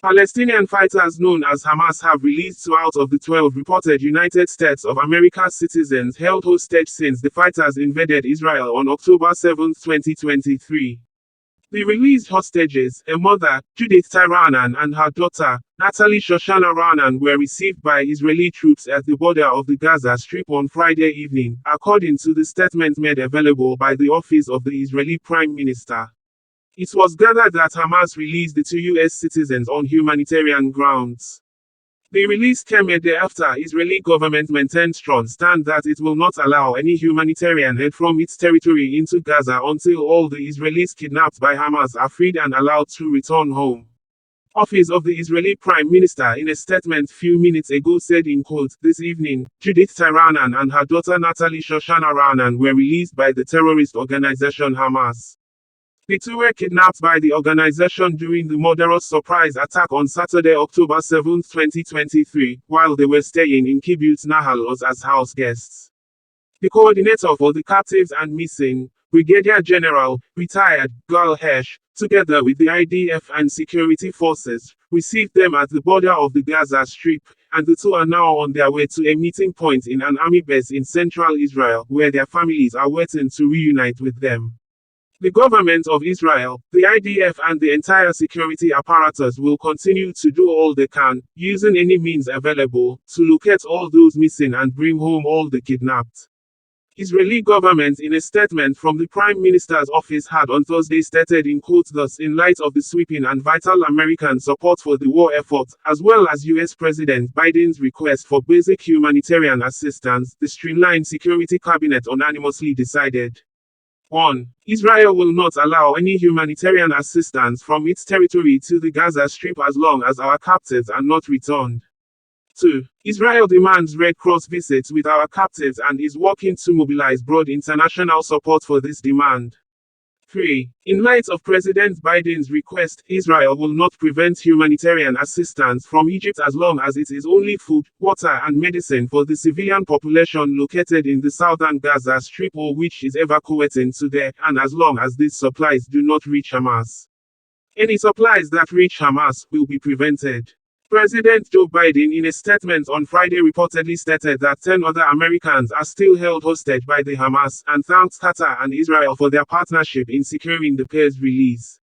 Palestinian fighters known as Hamas have released 2 out of the 12 reported United States of America citizens held hostage since the fighters invaded Israel on October 7, 2023. The released hostages, a mother, Judith Tyranan, and her daughter, Natalie Shoshana Ranan, were received by Israeli troops at the border of the Gaza Strip on Friday evening, according to the statement made available by the office of the Israeli Prime Minister. It was gathered that Hamas released the 2 U.S. citizens on humanitarian grounds. The release came a day after Israeli government maintained strong stand that it will not allow any humanitarian aid from its territory into Gaza until all the Israelis kidnapped by Hamas are freed and allowed to return home. Office of the Israeli Prime Minister in a statement few minutes ago said in quote, "This evening, Judith Tyranan and her daughter Natalie Shoshana Ranan were released by the terrorist organization Hamas. The 2 were kidnapped by the organization during the murderous surprise attack on Saturday, October 7, 2023, while they were staying in Kibbutz Nahal Oz as house guests." The coordinator for the captives and missing, Brigadier General, retired, Gal Hirsch, together with the IDF and security forces, received them at the border of the Gaza Strip, and the 2 are now on their way to a meeting point in an army base in central Israel, where their families are waiting to reunite with them. The government of Israel, the IDF and the entire security apparatus will continue to do all they can, using any means available, to locate all those missing and bring home all the kidnapped. Israeli government in a statement from the Prime Minister's office had on Thursday stated in quote thus in light of the sweeping and vital American support for the war effort, as well as US President Biden's request for basic humanitarian assistance, the streamlined security cabinet unanimously decided. 1. Israel will not allow any humanitarian assistance from its territory to the Gaza Strip as long as our captives are not returned. 2. Israel demands Red Cross visits with our captives and is working to mobilize broad international support for this demand. 3. In light of President Biden's request, Israel will not prevent humanitarian assistance from Egypt as long as it is only food, water and medicine for the civilian population located in the southern Gaza Strip or which is evacuating to there, and as long as these supplies do not reach Hamas. Any supplies that reach Hamas will be prevented. President Joe Biden in a statement on Friday reportedly stated that 10 other Americans are still held hostage by the Hamas, and thanked Qatar and Israel for their partnership in securing the pair's release.